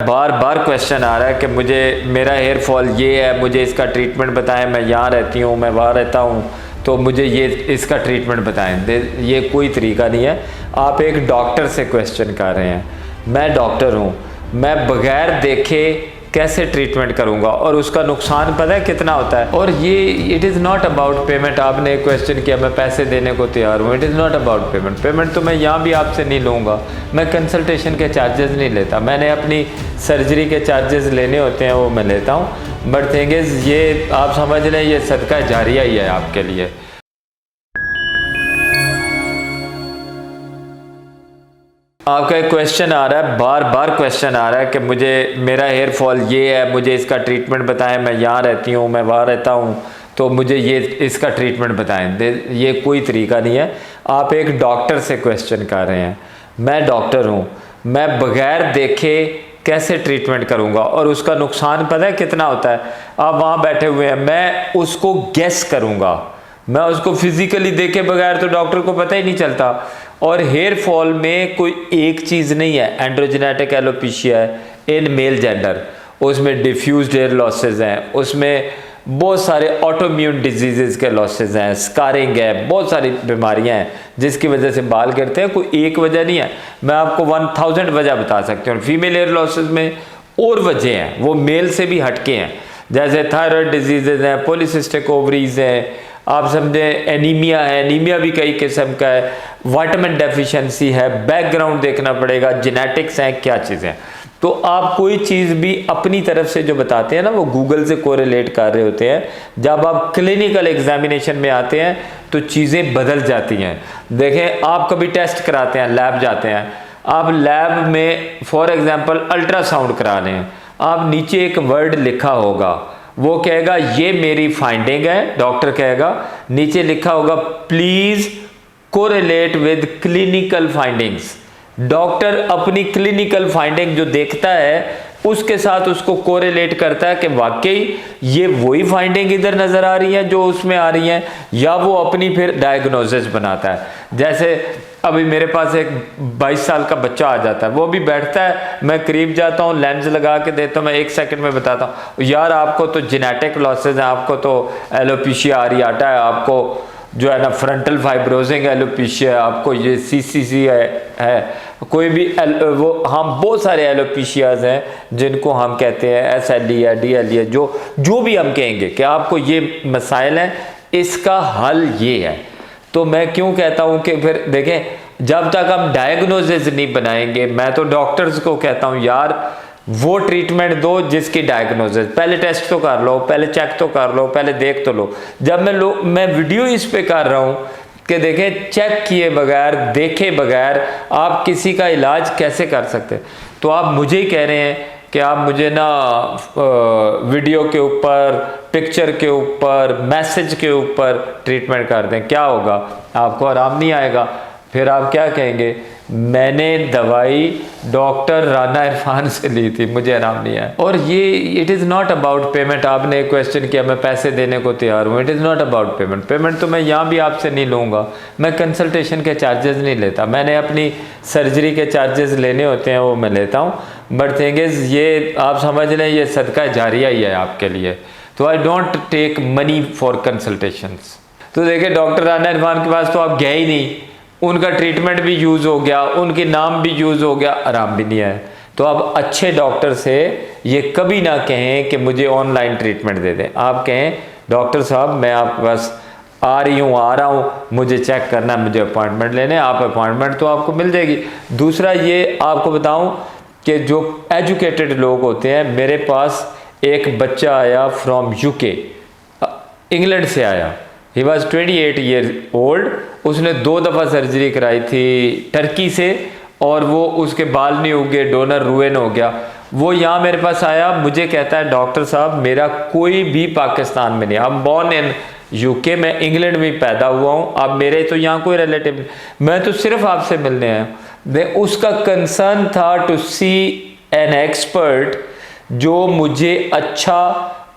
बार बार question आ रहा है कि मुझे मेरा हेयर फॉल ये है, मुझे इसका ट्रीटमेंट बताएं। मैं यहाँ रहती हूँ, मैं वहाँ रहता हूँ, तो मुझे ये इसका ट्रीटमेंट बताएं। ये कोई तरीका नहीं है। आप एक डॉक्टर से क्वेश्चन कर रहे हैं। मैं डॉक्टर हूँ, मैं बगैर देखे कैसे ट्रीटमेंट करूँगा, और उसका नुकसान पता है कितना होता है। और ये it is not about payment. आपने एक क्वेश्चन किया, मैं पैसे देने को तैयार हूँ। It is not about payment. Payment तो मैं यहाँ भी आपसे नहीं लूँगा। मैं कंसल्टेशन के चार्जेस नहीं लेता। मैंने अपनी सर्जरी के चार्जेस लेने होते हैं, वो मैं लेता हूँ। बट थिंग इज़, ये आप समझ लें, ये सदका जारिया ही है आपके लिए। आपका एक क्वेश्चन आ रहा है, बार बार क्वेश्चन आ रहा है कि मुझे मेरा हेयर फॉल ये है, मुझे इसका ट्रीटमेंट बताएं। मैं यहाँ रहती हूँ, मैं वहाँ रहता हूँ, तो मुझे ये इसका ट्रीटमेंट बताएं। ये कोई तरीका नहीं है। आप एक डॉक्टर से क्वेश्चन कर रहे हैं। मैं डॉक्टर हूँ, मैं बगैर देखे कैसे ट्रीटमेंट करूँगा, और उसका नुकसान पता है कितना होता है। आप वहाँ बैठे हुए हैं, मैं उसको गेस करूँगा। मैं उसको फिजिकली देखे बगैर तो डॉक्टर को पता ही नहीं चलता। और हेयर फॉल में कोई एक चीज़ नहीं है। एंड्रोजेनेटिक एलोपेशिया है इन मेल जेंडर, उसमें डिफ्यूज्ड हेयर लॉसेज हैं, उसमें बहुत सारे ऑटोम्यून डिजीजेस के लॉसेज हैं, स्कारिंग है, बहुत सारी बीमारियां हैं जिसकी वजह से बाल गिरते हैं। कोई एक वजह नहीं है। मैं आपको 1000 वजह बता सकती हूँ। फीमेल हेयर लॉसेज में और वजह हैं, वो मेल से भी हटके हैं। जैसे थायराइड डिजीजेज हैं, पॉलीसिस्टिक ओवरीज हैं, आप समझे, एनीमिया है। एनीमिया भी कई किस्म का है, विटामिन डेफिशिएंसी है। बैकग्राउंड देखना पड़ेगा, जेनेटिक्स हैं, क्या चीज़ें। तो आप कोई चीज़ भी अपनी तरफ से जो बताते हैं ना, वो गूगल से कोरिलेट कर रहे होते हैं। जब आप क्लिनिकल एग्जामिनेशन में आते हैं तो चीज़ें बदल जाती हैं। देखें, आप कभी टेस्ट कराते हैं, लैब जाते हैं, आप लैब में फॉर एग्जाम्पल अल्ट्रासाउंड करा लें, आप नीचे एक वर्ड लिखा होगा, वो कहेगा ये मेरी फाइंडिंग है। डॉक्टर कहेगा, नीचे लिखा होगा please correlate with clinical findings. Doctor अपनी क्लिनिकल फाइंडिंग जो देखता है उसके साथ उसको कोरिलेट करता है कि वाकई ये वही फाइंडिंग इधर नजर आ रही है जो उसमें आ रही है, या वो अपनी फिर डायग्नोसिस बनाता है। जैसे अभी मेरे पास एक 22 साल का बच्चा आ जाता है, वो भी बैठता है, मैं करीब जाता हूँ, लेंस लगा के देता हूँ, मैं 1 सेकंड में बताता हूँ, यार आपको तो जेनेटिक लॉसेज हैं, आपको तो एलोपेशिया आरियाटा है, आपको जो है ना फ्रंटल फाइब्रोजिंग एलोपेशिया है, आपको ये सीसीसी है कोई भी वो हम बहुत सारे एलोपेशियाज हैं जिनको हम कहते हैं एसएलई है, डीएलई है, जो भी हम कहेंगे कि आपको ये मसाइल हैं, इसका हल ये है। तो मैं क्यों कहता हूं कि फिर देखें, जब तक हम डायग्नोसिस नहीं बनाएंगे, मैं तो डॉक्टर्स को कहता हूं यार वो ट्रीटमेंट दो जिसकी डायग्नोसिस, पहले टेस्ट तो कर लो, पहले चेक तो कर लो, पहले देख तो लो। जब मैं वीडियो इस पे कर रहा हूं कि देखें, चेक किए बगैर, देखे बगैर आप किसी का इलाज कैसे कर सकते। तो आप मुझे ही कह रहे हैं कि आप मुझे ना वीडियो के ऊपर, पिक्चर के ऊपर, मैसेज के ऊपर ट्रीटमेंट कर दें, क्या होगा? आपको आराम नहीं आएगा। फिर आप क्या कहेंगे, मैंने दवाई डॉक्टर राना इरफान से ली थी, मुझे आराम नहीं आया। और ये it is not about payment. आपने एक क्वेश्चन किया, मैं पैसे देने को तैयार हूँ। It is not about payment. Payment तो मैं यहाँ भी आपसे नहीं लूँगा। मैं कंसल्टेशन के चार्जेस नहीं लेता। मैंने अपनी सर्जरी के चार्जेस लेने होते हैं, वो मैं लेता हूँ। बट थिंग इज़, ये आप समझ लें, ये सदका जारिया ही है आपके लिए। तो I don't take money for consultations. तो देखिए, डॉक्टर राना इरफान के पास तो आप गए ही नहीं, उनका ट्रीटमेंट भी यूज़ हो गया, उनके नाम भी यूज़ हो गया, आराम भी नहीं आया। तो आप अच्छे डॉक्टर से ये कभी ना कहें कि मुझे ऑनलाइन ट्रीटमेंट दे दें। आप कहें, डॉक्टर साहब मैं आपके पास आ रहा हूँ, मुझे चेक करना है, मुझे अपॉइंटमेंट लेने। आप अपॉइंटमेंट तो आपको मिल जाएगी। दूसरा ये आपको बताऊँ कि जो एजुकेटेड लोग होते हैं, मेरे पास एक बच्चा आया फ्रॉम यूके, इंग्लैंड से आया। He was 28 year old. उसने 2 दफ़ा सर्जरी कराई थी टर्की से, और वो उसके बाल नहीं उगे, डोनर रुइन हो गया। वो यहाँ मेरे पास आया, मुझे कहता है डॉक्टर साहब मेरा कोई भी पाकिस्तान में नहीं, I'm born in यूके, मैं इंग्लैंड में पैदा हुआ हूँ, अब मेरे तो यहाँ कोई रिलेटिव नहीं, मैं तो सिर्फ आपसे मिलने आया। उसका कंसर्न था टू सी एन एक्सपर्ट जो मुझे अच्छा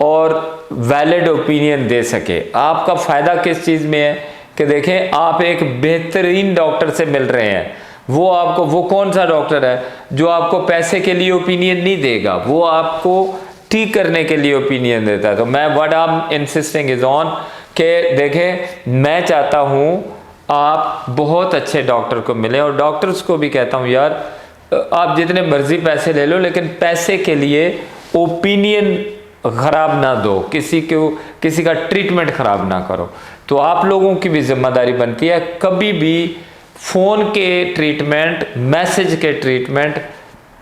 और वैलिड ओपिनियन दे सके। आपका फ़ायदा किस चीज़ में है कि देखें, आप एक बेहतरीन डॉक्टर से मिल रहे हैं, वो आपको, वो कौन सा डॉक्टर है जो आपको पैसे के लिए ओपिनियन नहीं देगा, वो आपको ठीक करने के लिए ओपिनियन देता है। तो मैं what I am insisting is on के देखें, मैं चाहता हूँ आप बहुत अच्छे डॉक्टर को मिले, और डॉक्टर्स को भी कहता हूँ यार आप जितने मर्जी पैसे ले लो, लेकिन पैसे के लिए ओपिनियन ख़राब ना दो, किसी का ट्रीटमेंट ख़राब ना करो। तो आप लोगों की भी जिम्मेदारी बनती है, कभी भी फ़ोन के ट्रीटमेंट, मैसेज के ट्रीटमेंट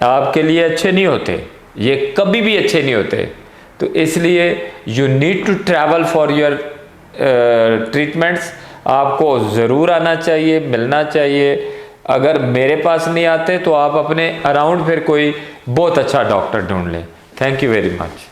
आपके लिए अच्छे नहीं होते, ये कभी भी अच्छे नहीं होते। तो इसलिए you need to travel for your treatments, आपको ज़रूर आना चाहिए, मिलना चाहिए। अगर मेरे पास नहीं आते तो आप अपने अराउंड फिर कोई बहुत अच्छा डॉक्टर ढूंढ लें। Thank you very much.